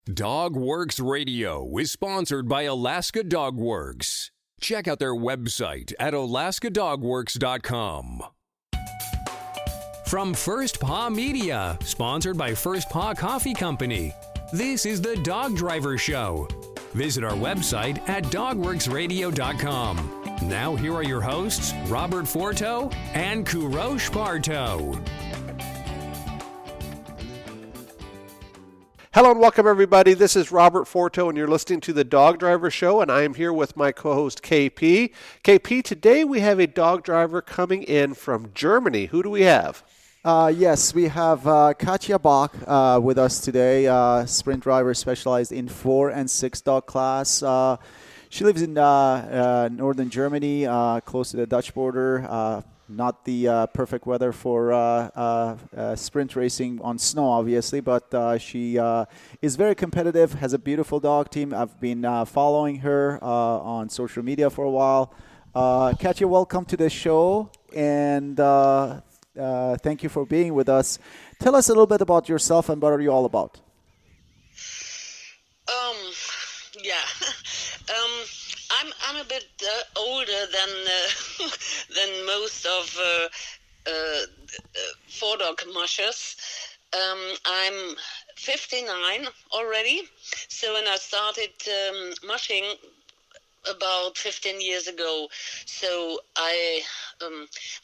Dogworks Radio is sponsored by Alaska Dogworks. Check out their website at alaskadogworks.com. From First Paw Media, sponsored by First Paw Coffee Company, this is the Dog Driver Show. Visit our website at dogworksradio.com. Now here are your hosts, Robert Forto and Kourosh Partow. Hello and welcome, everybody. This is Robert Forto, and you're listening to the Dog Driver Show, and I am here with my co-host, KP. KP, today we have a dog driver coming in from Germany. Who do we have? Yes, we have Catja Bach with us today, sprint driver specialized in 4 and 6 dog class. She lives in northern Germany, close to the Dutch border. Not the perfect weather for sprint racing on snow, obviously, but she is very competitive, has a beautiful dog team. I've been following her on social media for a while. Catja, welcome to the show, and thank you for being with us. Tell us a little bit about yourself and what are you all about? I'm a bit older than most of 4-dog mushers. I'm 59 already. So when I started mushing about 15 years ago, so I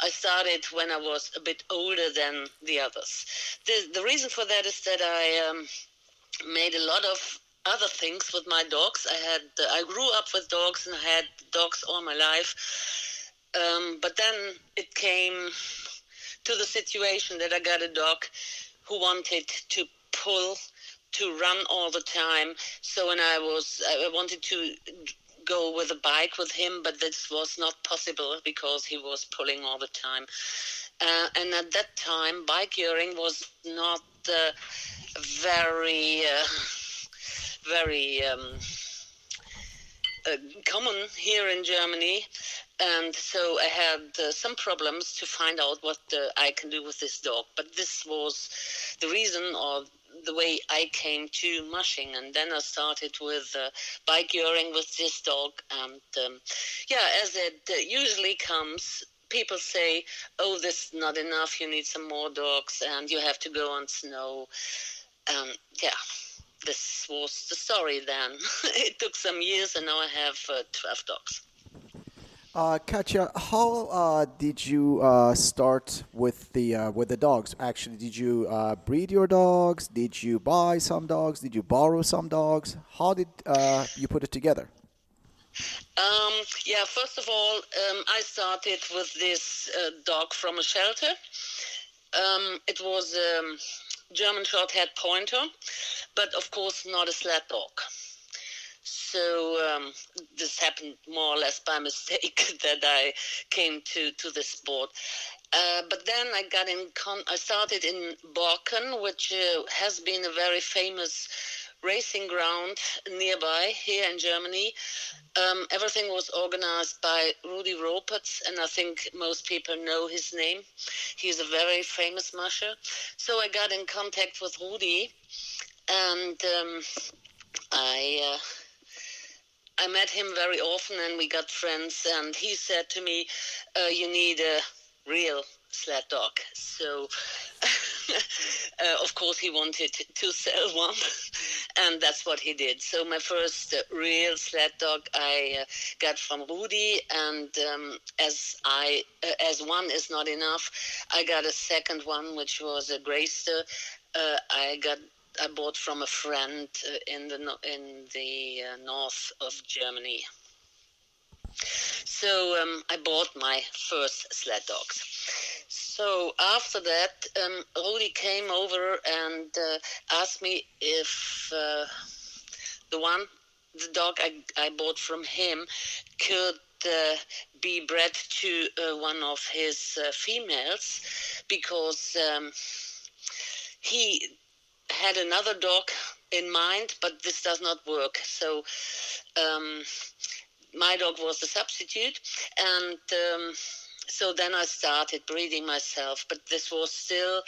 started when I was a bit older than the others. The reason for that is that I made a lot of other things with my dogs. I grew up with dogs and I had dogs all my life. But then it came to the situation that I got a dog who wanted to run all the time. So when I wanted to go with a bike with him, but this was not possible because he was pulling all the time. And at that time, bike gearing was not very common here in Germany, and so I had some problems to find out what I can do with this dog. But this was the reason or the way I came to mushing, and then I started with bike gearing with this dog, and as it usually comes, people say, oh, this is not enough, you need some more dogs, and you have to go on snow, This was the story then. It took some years, and now I have 12 dogs. Catja, how did you start with the dogs? Actually, did you breed your dogs? Did you buy some dogs? Did you borrow some dogs? How did you put it together? First of all, I started with this dog from a shelter. It was German short-haired pointer, but of course not a sled dog. So this happened more or less by mistake that I came to this sport. But then I started in Borken, which has been a very famous racing ground nearby here in Germany. Everything was organized by Rudy Roperts, and I think most people know his name. He's a very famous musher. So I got in contact with Rudy, and I met him very often, and we got friends. And he said to me, "You need a real sled dog." So, of course, he wanted to sell one, and that's what he did. So my first real sled dog I got from Rudy, and as one is not enough, I got a second one, which was a Greyster. I bought from a friend in the north of Germany. So I bought my first sled dogs. So after that, Rudy came over and asked me if the dog I bought from him could be bred to one of his females, because he had another dog in mind, but this does not work. So my dog was the substitute, and so then I started breeding myself, but this was still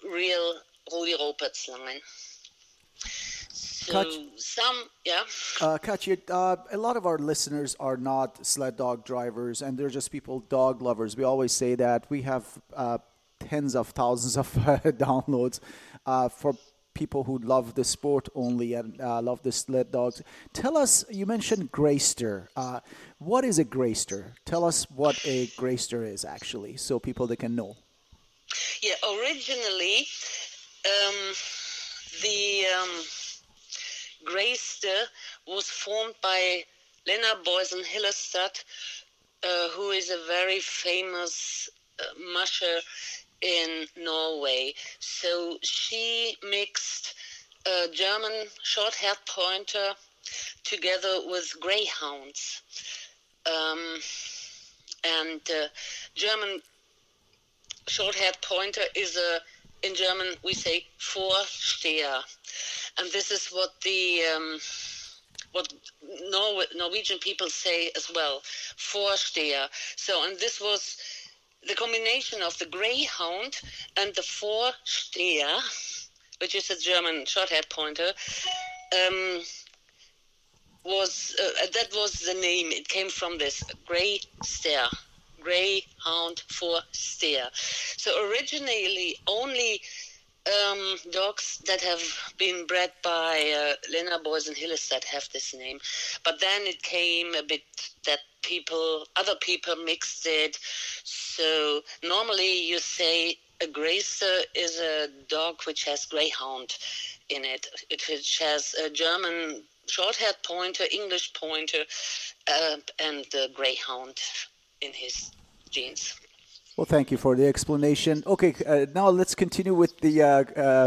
real Rudy Roperts line. So Katja, a lot of our listeners are not sled dog drivers, and they're just people, dog lovers. We always say that we have tens of thousands of downloads for people who love the sport only and love the sled dogs. Tell us, you mentioned Greyster. What is a Greyster? Tell us what a Greyster is, actually, so people they can know. Yeah, originally, the Greyster was formed by Lena Boysen-Hillestad, who is a very famous musher in Norway. So she mixed a German short-haired pointer together with greyhounds. And German short-haired pointer is in German we say Vorsteher. And this is what the Norwegian people say as well, Vorsteher. So, and this was the combination of the greyhound and the Vorsteher, which is a German short-haired pointer, that was the name. It came from this Greyster, Greyhound Vorsteher. So originally only dogs that have been bred by Lena Boysen-Hillestad have this name. But then it came a bit that other people mixed it. So normally you say a Greyster is a dog which has greyhound in it, which has a German short-haired pointer, English pointer, and greyhound in his genes. Well, thank you for the explanation. Okay, now let's continue with the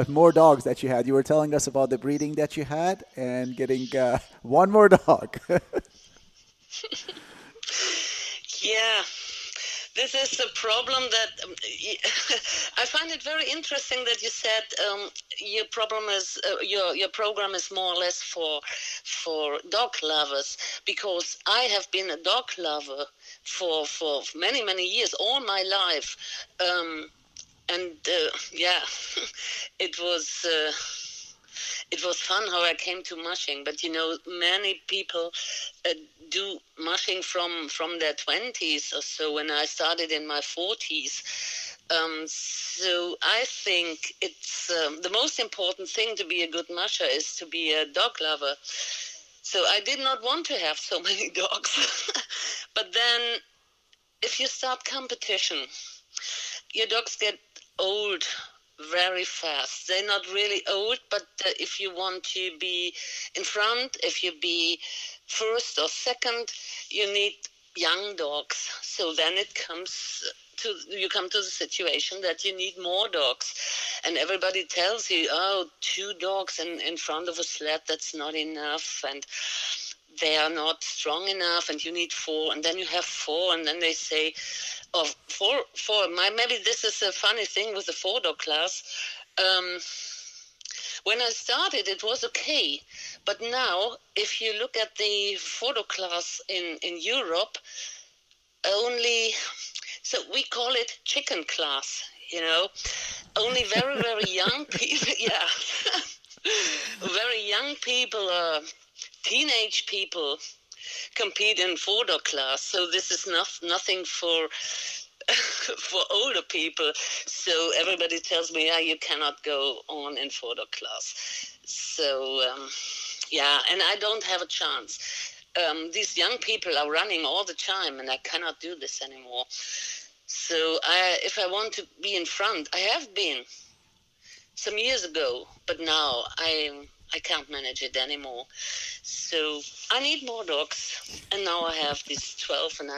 more dogs that you had. You were telling us about the breeding that you had and getting one more dog. Yeah, this is a problem that I find it very interesting that you said your problem is your program is more or less for dog lovers, because I have been a dog lover for many years, all my life, and it was fun how I came to mushing. But many people do mushing from their 20s or so, when I started in my 40s. So I think it's the most important thing to be a good musher is to be a dog lover. So I did not want to have so many dogs. But then if you start competition, your dogs get old very fast. They're not really old, but if you want to be in front, if you be first or second, you need young dogs. So then you come to the situation that you need more dogs. And everybody tells you, 2 dogs in front of a sled, that's not enough. And they are not strong enough, and you need 4. And then you have 4, and then they say, four. Maybe this is a funny thing with the 4-dog class. When I started, it was okay. But now, if you look at the 4-dog class in Europe, so we call it chicken class, only very, very young people, very young people, teenage people compete in 4-dog class. So this is nothing for older people. So everybody tells me, you cannot go on in 4-dog class. So, and I don't have a chance. These young people are running all the time, and I cannot do this anymore. So if I want to be in front, I have been some years ago, but now I can't manage it anymore. So I need more dogs, and now I have these 12, and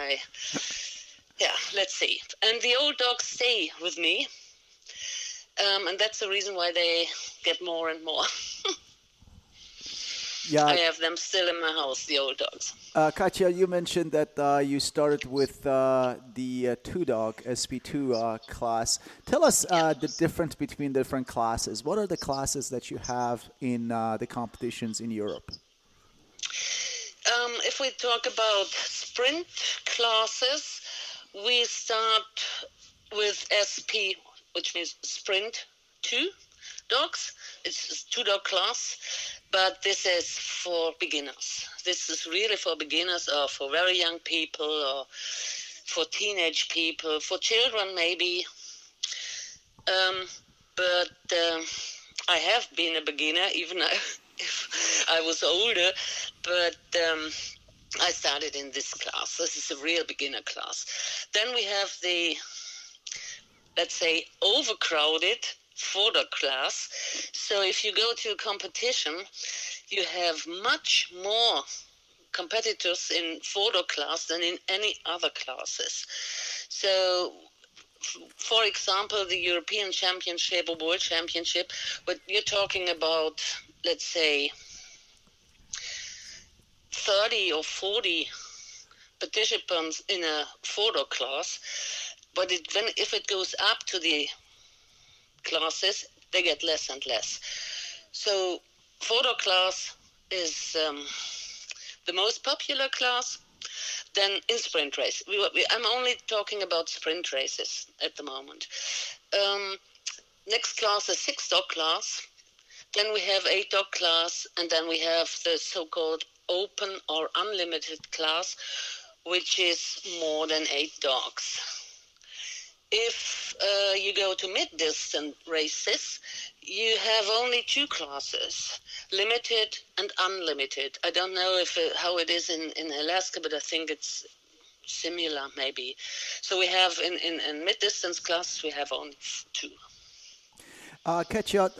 let's see. And the old dogs stay with me, and that's the reason why they get more and more. Yeah, I have them still in my house, the old dogs. Katja, you mentioned that you started with the 2-dog SP2 class. Tell us the difference between the different classes. What are the classes that you have in the competitions in Europe? If we talk about sprint classes, we start with SP, which means sprint 2 dogs, it's a 2-dog class, but this is for beginners. This is really for beginners or for very young people or for teenage people, for children maybe. But I have been a beginner, even if I was older, but I started in this class. This is a real beginner class. Then we have the, let's say, overcrowded 4-dog class. So if you go to a competition, you have much more competitors in 4-dog class than in any other classes. So, for example, the European Championship or World Championship, but you're talking about, let's say, 30 or 40 participants in a 4-dog class, but if it goes up to the classes, they get less and less. So 4-dog class is the most popular class. Then in sprint race, I'm only talking about sprint races at the moment. Next class is 6-dog class. Then we have 8-dog class, and then we have the so-called open or unlimited class, which is more than 8 dogs. If you go to mid-distance races, you have only 2 classes, limited and unlimited. I don't know how it is in Alaska, but I think it's similar maybe. So we have in mid-distance classes, we have only 2. Catja,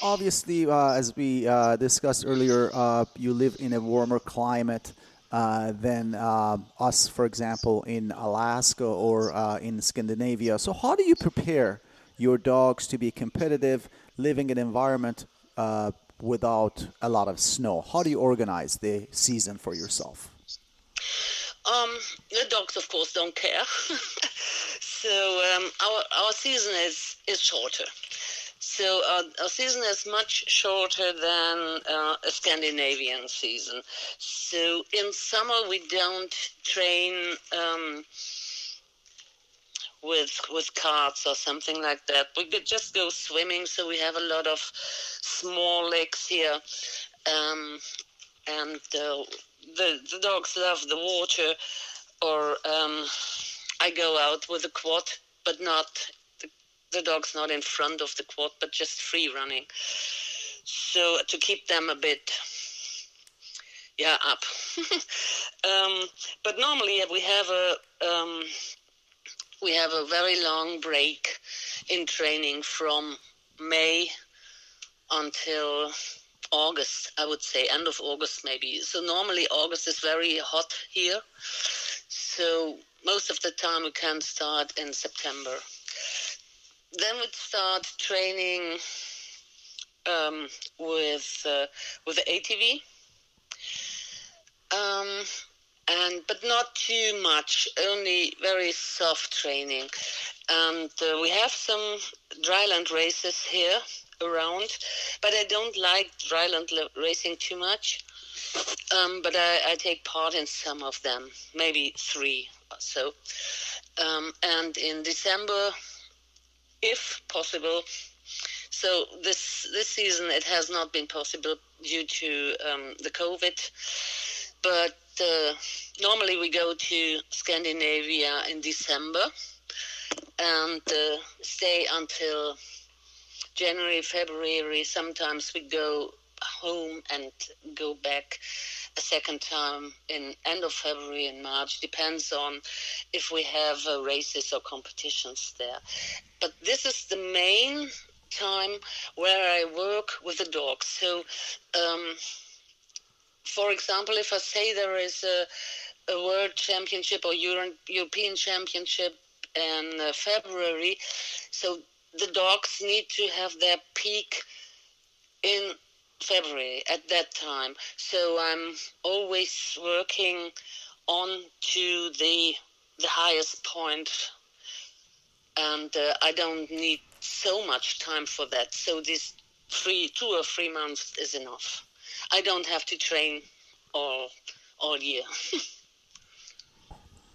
obviously, as we discussed earlier, you live in a warmer climate than us, for example, in Alaska or in Scandinavia. So how do you prepare your dogs to be competitive, living in an environment without a lot of snow? How do you organize the season for yourself? The dogs, of course, don't care. So our season is shorter. So our season is much shorter than a Scandinavian season. So in summer we don't train with carts or something like that. We could just go swimming. So we have a lot of small lakes here, and the dogs love the water. Or I go out with a quad, but not. The dog's not in front of the quad, but just free running. So to keep them a bit, up. But normally we have a very long break in training from May until August, I would say, end of August maybe. So normally August is very hot here. So most of the time we can start in September. Then we'd start training with the ATV, but not too much. Only very soft training, and we have some dryland races here around, but I don't like dryland racing too much. But I take part in some of them, maybe 3 or so, and in December, if possible. So this season it has not been possible due to the COVID, but normally we go to Scandinavia in December and stay until January, February. Sometimes we go home and go back a second time in end of February and March. Depends on if we have races or competitions there. But this is the main time where I work with the dogs. So, for example, if I say there is a World Championship or European Championship in February, so the dogs need to have their peak in February at that time. So I'm always working on to the highest point, and I don't need so much time for that. So this 2 or 3 months is enough. I don't have to train all year.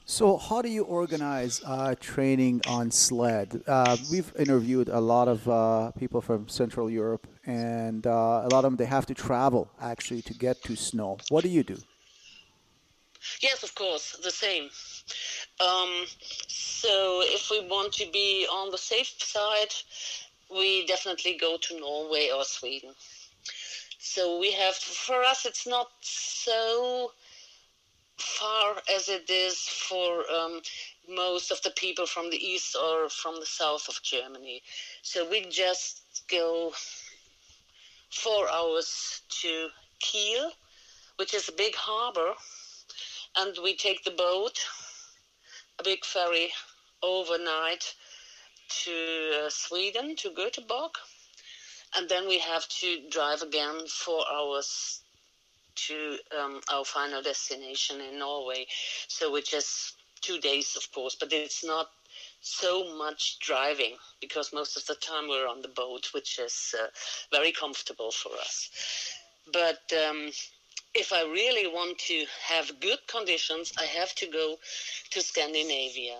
So, how do you organize training on sled? We've interviewed a lot of people from Central Europe, and a lot of them they have to travel actually to get to snow. What do you do? Yes, of course, the same. Um, so if we want to be on the safe side, we definitely go to Norway or Sweden. So we have, for us, it's not so far as it is for most of the people from the east or from the south of Germany. So we just go 4 hours to Kiel, which is a big harbor, and we take the boat, a big ferry, overnight to Sweden, to Göteborg, and then we have to drive again 4 hours to our final destination in Norway. So which is 2 days, of course, but it's not so much driving because most of the time we're on the boat, which is very comfortable for us. But if I really want to have good conditions, I have to go to Scandinavia.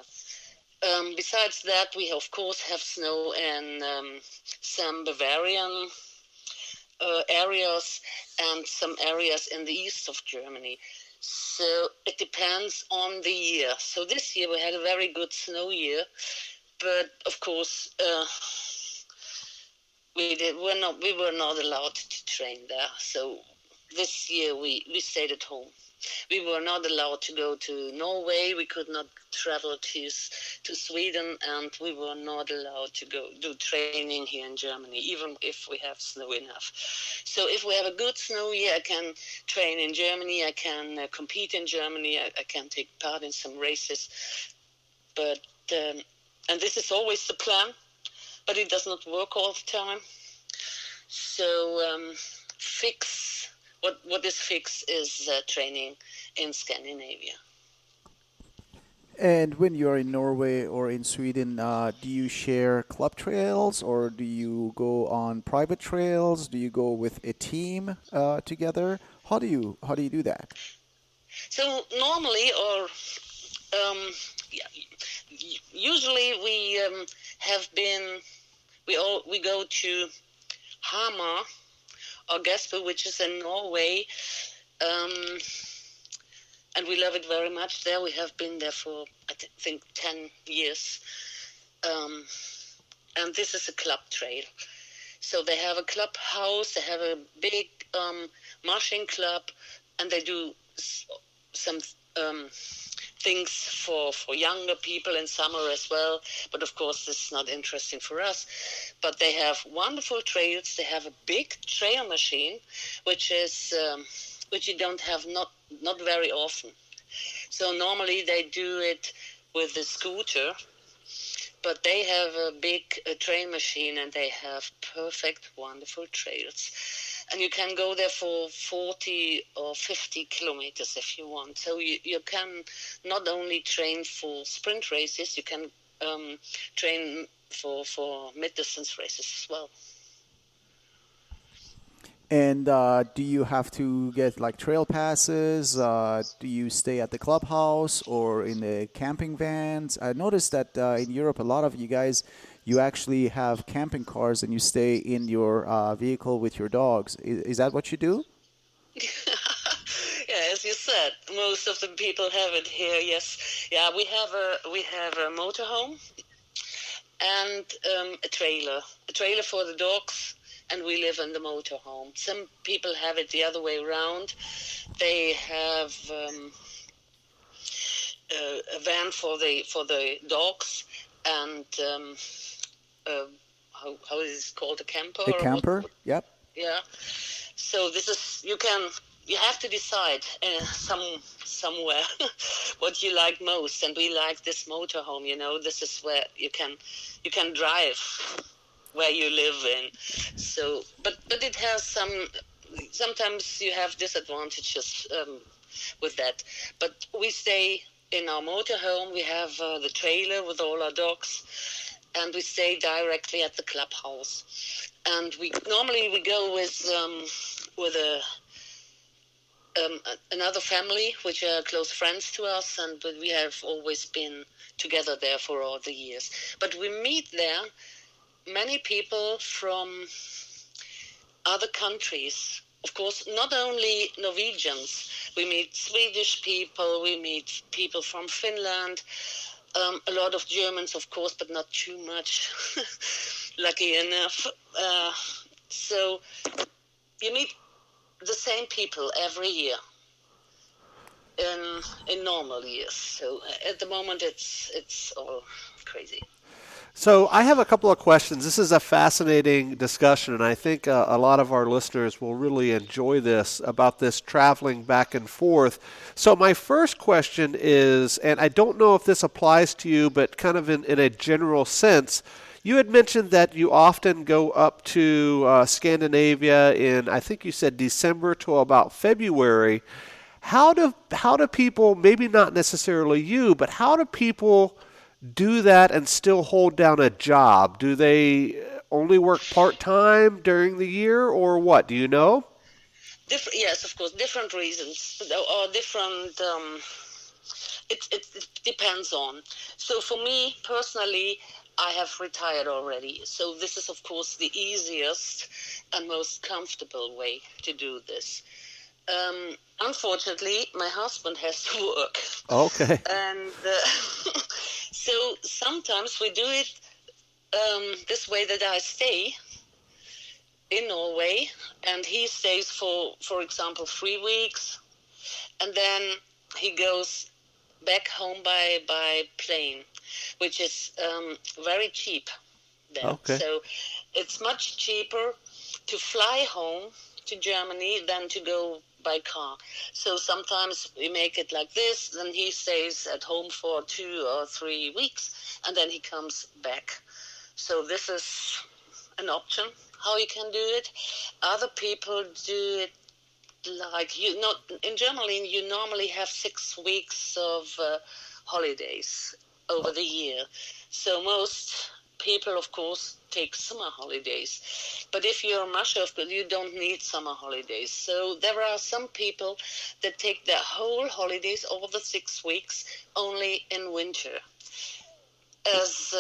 Besides that, we of course have snow in some Bavarian areas and some areas in the east of Germany. So it depends on the year. So this year we had a very good snow year, but of course we were not allowed to train there. So this year we stayed at home. We were not allowed to go to Norway. We could not travel to Sweden, and we were not allowed to go do training here in Germany, even if we have snow enough. So if we have a good snow year, I can train in Germany. I can compete in Germany. I can take part in some races. But and this is always the plan, but it does not work all the time. So what is fixed is training in Scandinavia. And when you're in Norway or in Sweden, do you share club trails or do you go on private trails? Do you go with a team together? How do you do that? So normally, or usually, we we go to Hamar or Gasper, which is in Norway, and we love it very much there. We have been there for, I think, 10 years. And this is a club trail. So they have a clubhouse, they have a big mushing club, and they do some things for younger people in summer as well. But of course, this is not interesting for us. But they have wonderful trails. They have a big trail machine, which you don't have not very often. So normally they do it with the scooter, but they have a big trail machine and they have perfect, wonderful trails. And you can go there for 40 or 50 kilometers if you want. So you can not only train for sprint races, you can train for mid-distance races as well. And do you have to get like trail passes? Do you stay at the clubhouse or in the camping vans? I noticed that in Europe, a lot of you guys, you actually have camping cars and you stay in your vehicle with your dogs. Is that what you do? Yeah, as you said, most of the people have it here. Yes, yeah, we have a motorhome and a trailer for the dogs. And we live in the motorhome. Some people have it the other way around. They have a van for the dogs, and how is it called, a camper? A camper, yep. Yeah. So this is you have to decide somewhere what you like most, and we like this motorhome. This is where you can drive where you live in. So, but it has sometimes you have disadvantages with that. But we stay in our motorhome. We have the trailer with all our dogs, and we stay directly at the clubhouse. And we normally go with another family, which are close friends to us, but we have always been together there for all the years. But we meet there many people from other countries. Of course, not only Norwegians. We meet Swedish people, we meet people from Finland, a lot of Germans, of course, but not too much, lucky enough. So you meet the same people every year in normal years. So at the moment, it's all crazy. So I have a couple of questions. This is a fascinating discussion, and I think a lot of our listeners will really enjoy this about this traveling back and forth. So my first question is, and I don't know if this applies to you, but kind of in a general sense, you had mentioned that you often go up to Scandinavia in, I think you said December to about February. How do people, maybe not necessarily you, but how do people do that and still hold down a job? Do they only work part-time during the year, or what? Do you know? Yes, of course, different reasons, or different, it depends on. So for me, personally, I have retired already. So this is, of course, the easiest and most comfortable way to do this. Unfortunately, my husband has to work. Okay. And so sometimes we do it this way, that I stay in Norway and he stays for example, 3 weeks, and then he goes back home by plane, which is very cheap there. Okay. So it's much cheaper to fly home to Germany than to go by car. So sometimes we make it like this, then he stays at home for 2 or 3 weeks, and then he comes back. So this is an option, how you can do it. Other people do it like, in Germany, you normally have 6 weeks of holidays over the year. So most people, of course, take summer holidays. But if you're a musher, you don't need summer holidays. So there are some people that take their whole holidays, all the 6 weeks, only in winter. As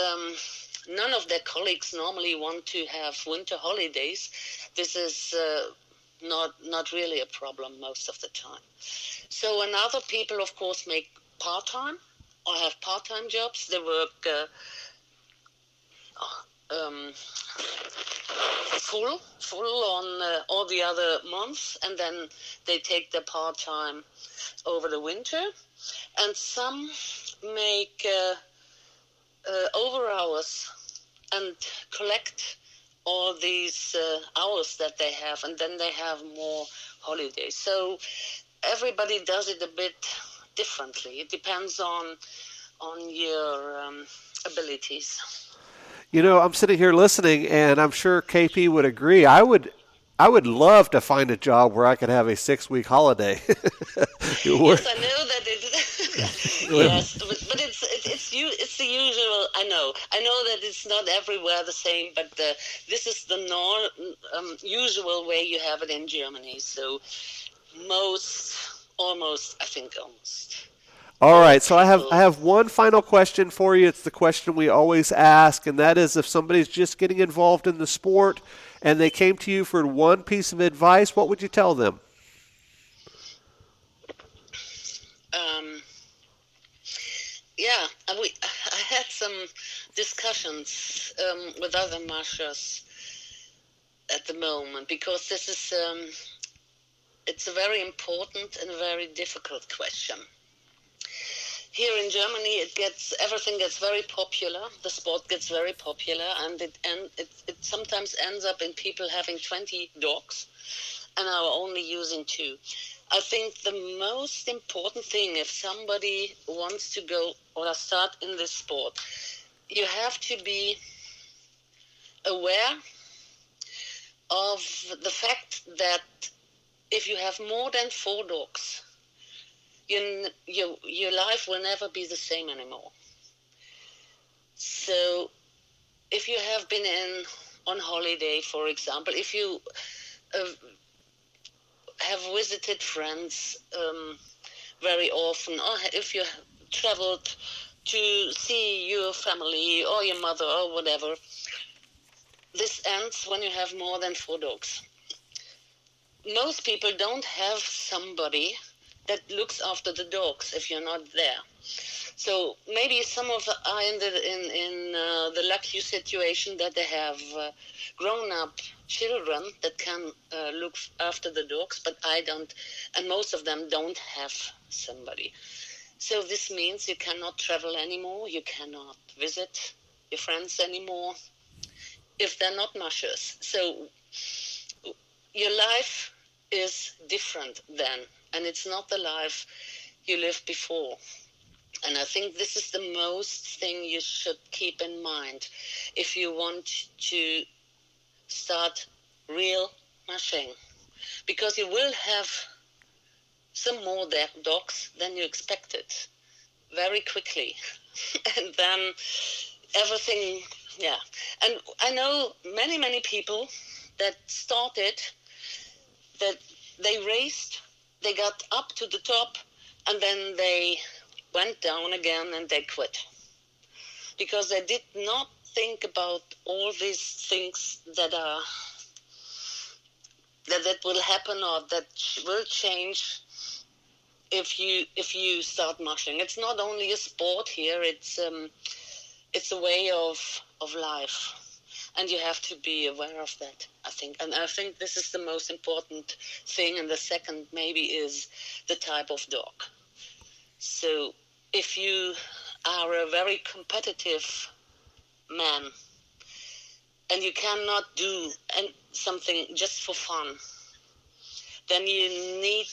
none of their colleagues normally want to have winter holidays, this is not really a problem most of the time. So, and other people, of course, make part-time or have part-time jobs. They work full on all the other months, and then they take their part-time over the winter. And some make over hours and collect all these hours that they have, and then they have more holidays. So everybody does it a bit differently. It depends on your abilities. You know, I'm sitting here listening, and I'm sure KP would agree. I would love to find a job where I could have a 6-week holiday. Yes, I know that it. Yes, but it's the usual. I know that it's not everywhere the same, but this is the usual way you have it in Germany. So almost. All right, so I have one final question for you. It's the question we always ask, and that is, if somebody's just getting involved in the sport and they came to you for one piece of advice, what would you tell them? I had some discussions with other mushers at the moment, because this is it's a very important and very difficult question. Here in Germany, everything gets very popular. The sport gets very popular, and it sometimes ends up in people having 20 dogs and are only using 2. I think the most important thing, if somebody wants to go or start in this sport, you have to be aware of the fact that if you have more than 4 dogs, your life will never be the same anymore. So if you have been on holiday, for example, if you have have visited friends very often, or if you traveled to see your family or your mother or whatever, this ends when you have more than 4 dogs. Most people don't have somebody that looks after the dogs if you're not there. So maybe some of are in the lucky situation that they have grown-up children that can look after the dogs, but I don't, and most of them don't have somebody. So this means you cannot travel anymore, you cannot visit your friends anymore if they're not mushers. So your life is different then, and it's not the life you lived before. And I think this is the most thing you should keep in mind if you want to start real mushing. Because you will have some more dogs than you expected very quickly. And then everything, yeah. And I know many people that started, that they raced, they got up to the top, and then they went down again and they quit. Because they did not think about all these things that will happen or that will change if you start mushing. It's not only a sport here, it's a way of life. And you have to be aware of that, I think. And I think this is the most important thing. And the second maybe is the type of dog. So if you are a very competitive man and you cannot do something just for fun, then you need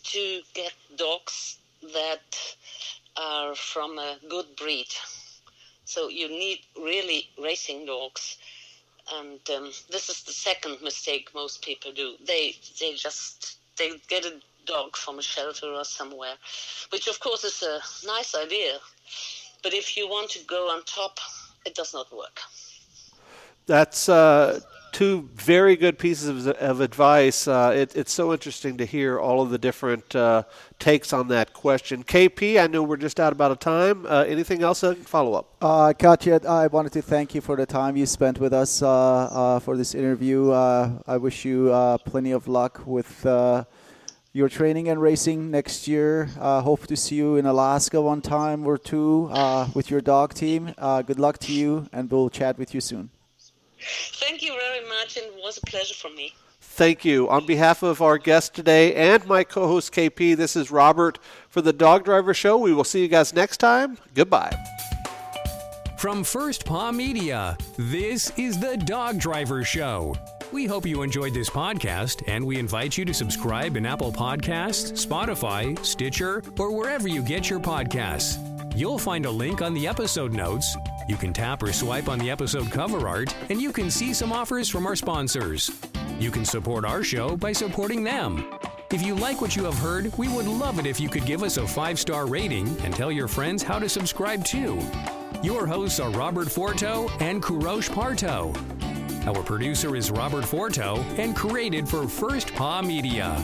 to get dogs that are from a good breed. So you need really racing dogs. And this is the second mistake most people do. They get a dog from a shelter or somewhere, which of course is a nice idea. But if you want to go on top, it does not work. That's two very good pieces of advice. It's so interesting to hear all of the different takes on that question. KP, I know we're just out of time. Anything else to follow up? Katja, I wanted to thank you for the time you spent with us for this interview. I wish you plenty of luck with your training and racing next year. Hope to see you in Alaska one time or two with your dog team. Good luck to you, and we'll chat with you soon. Thank you very much, and it was a pleasure for me. Thank you. On behalf of our guest today and my co-host KP, this is Robert for the Dog Driver Show. We will see you guys next time. Goodbye. From First Paw Media, this is the Dog Driver Show. We hope you enjoyed this podcast, and we invite you to subscribe in Apple Podcasts, Spotify, Stitcher, or wherever you get your podcasts. You'll find a link on the episode notes. You can tap or swipe on the episode cover art, and you can see some offers from our sponsors. You can support our show by supporting them. If you like what you have heard, we would love it if you could give us a 5-star rating and tell your friends how to subscribe too. Your hosts are Robert Forto and Kourosh Partow. Our producer is Robert Forto and created for First Paw Media.